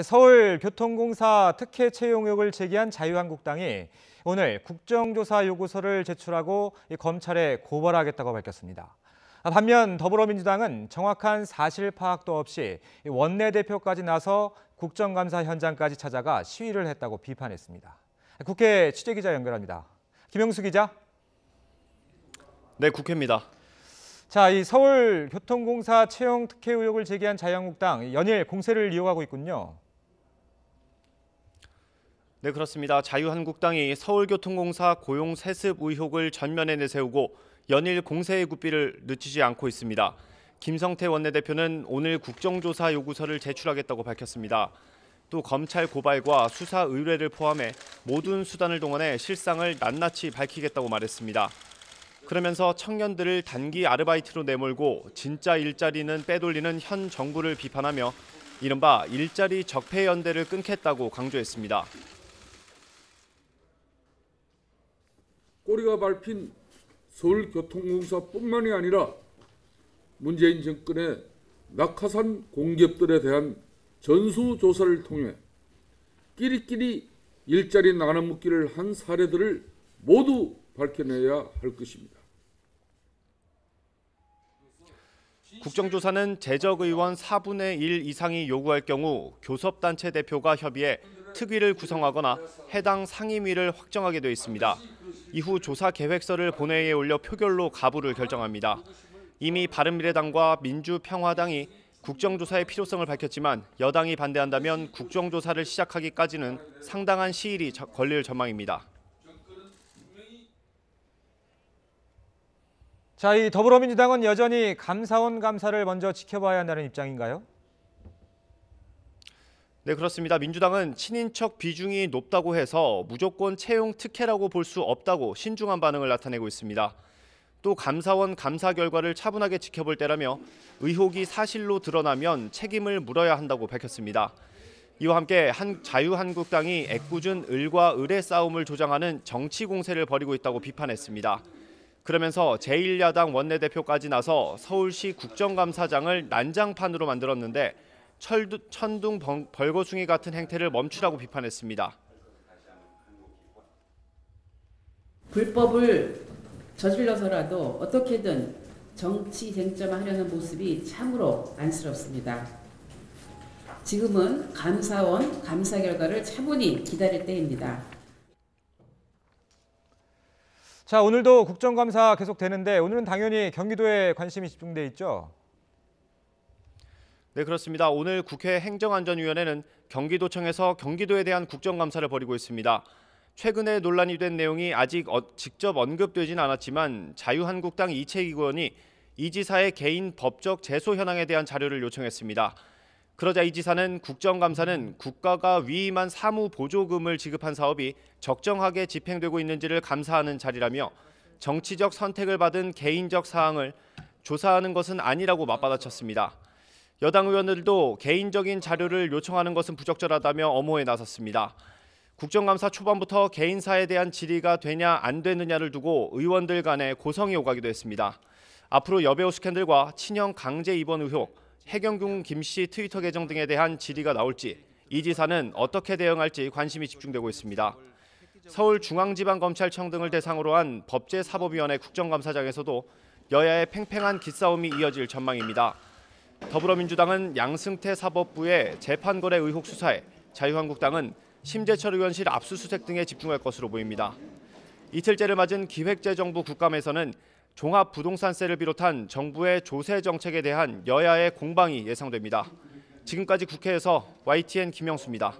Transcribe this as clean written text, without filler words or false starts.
서울교통공사 특혜 채용 의혹을 제기한 자유한국당이 오늘 국정조사 요구서를 제출하고 검찰에 고발하겠다고 밝혔습니다. 반면 더불어민주당은 정확한 사실 파악도 없이 원내대표까지 나서 국정감사 현장까지 찾아가 시위를 했다고 비판했습니다. 국회 취재기자 연결합니다. 김영수 기자. 네, 국회입니다. 자, 이 서울교통공사 채용 특혜 의혹을 제기한 자유한국당 연일 공세를 이어가고 있군요. 네, 그렇습니다. 자유한국당이 서울교통공사 고용 세습 의혹을 전면에 내세우고 연일 공세의 굿비를 늦추지 않고 있습니다. 김성태 원내대표는 오늘 국정조사 요구서를 제출하겠다고 밝혔습니다. 또 검찰 고발과 수사 의뢰를 포함해 모든 수단을 동원해 실상을 낱낱이 밝히겠다고 말했습니다. 그러면서 청년들을 단기 아르바이트로 내몰고 진짜 일자리는 빼돌리는 현 정부를 비판하며 이른바 일자리 적폐연대를 끊겠다고 강조했습니다. 꼬리가 밟힌 서울교통공사뿐만이 아니라 문재인 정권의 낙하산 공기업들에 대한 전수조사를 통해 끼리끼리 일자리 나눠먹기를 한 사례들을 모두 밝혀내야 할 것입니다. 국정조사는 재적의원 4분의 1 이상이 요구할 경우 교섭단체 대표가 협의해 특위를 구성하거나 해당 상임위를 확정하게 돼 있습니다. 이후 조사 계획서를 본회의에 올려 표결로 가부를 결정합니다. 이미 바른미래당과 민주평화당이 국정조사의 필요성을 밝혔지만 여당이 반대한다면 국정조사를 시작하기까지는 상당한 시일이 걸릴 전망입니다. 자, 이 더불어민주당은 여전히 감사원 감사를 먼저 지켜봐야 한다는 입장인가요? 네, 그렇습니다. 민주당은 친인척 비중이 높다고 해서 무조건 채용 특혜라고 볼 수 없다고 신중한 반응을 나타내고 있습니다. 또 감사원 감사 결과를 차분하게 지켜볼 때라며 의혹이 사실로 드러나면 책임을 물어야 한다고 밝혔습니다. 이와 함께 자유한국당이 애꿎은 을과 을의 싸움을 조장하는 정치 공세를 벌이고 있다고 비판했습니다. 그러면서 제1야당 원내대표까지 나서 서울시 국정감사장을 난장판으로 만들었는데 천둥 벌거숭이 같은 행태를 멈추라고 비판했습니다. 불법을 저질러서라도 어떻게든 정치 쟁점하려는 모습이 참으로 안쓰럽습니다. 지금은 감사원 감사 결과를 차분히 기다릴 때입니다. 자, 오늘도 국정감사 계속되는데 오늘은 당연히 경기도에 관심이 집중돼 있죠? 네, 그렇습니다. 오늘 국회 행정안전위원회는 경기도청에서 경기도에 대한 국정감사를 벌이고 있습니다. 최근에 논란이 된 내용이 아직 직접 언급되진 않았지만 자유한국당 이채익 의원이 이 지사의 개인 법적 제소 현황에 대한 자료를 요청했습니다. 그러자 이 지사는 국정감사는 국가가 위임한 사무 보조금을 지급한 사업이 적정하게 집행되고 있는지를 감사하는 자리라며 정치적 선택을 받은 개인적 사항을 조사하는 것은 아니라고 맞받아쳤습니다. 여당 의원들도 개인적인 자료를 요청하는 것은 부적절하다며 엄호에 나섰습니다. 국정감사 초반부터 개인사에 대한 질의가 되냐 안 되느냐를 두고 의원들 간에 고성이 오가기도 했습니다. 앞으로 여배우 스캔들과 친형 강제 입원 의혹, 해경궁 김씨 트위터 계정 등에 대한 질의가 나올지 이 지사는 어떻게 대응할지 관심이 집중되고 있습니다. 서울중앙지방검찰청 등을 대상으로 한 법제사법위원회 국정감사장에서도 여야의 팽팽한 기싸움이 이어질 전망입니다. 더불어민주당은 양승태 사법부의 재판거래 의혹 수사에 자유한국당은 심재철 의원실 압수수색 등에 집중할 것으로 보입니다. 이틀째를 맞은 기획재정부 국감에서는 종합부동산세를 비롯한 정부의 조세 정책에 대한 여야의 공방이 예상됩니다. 지금까지 국회에서 YTN 김영수입니다.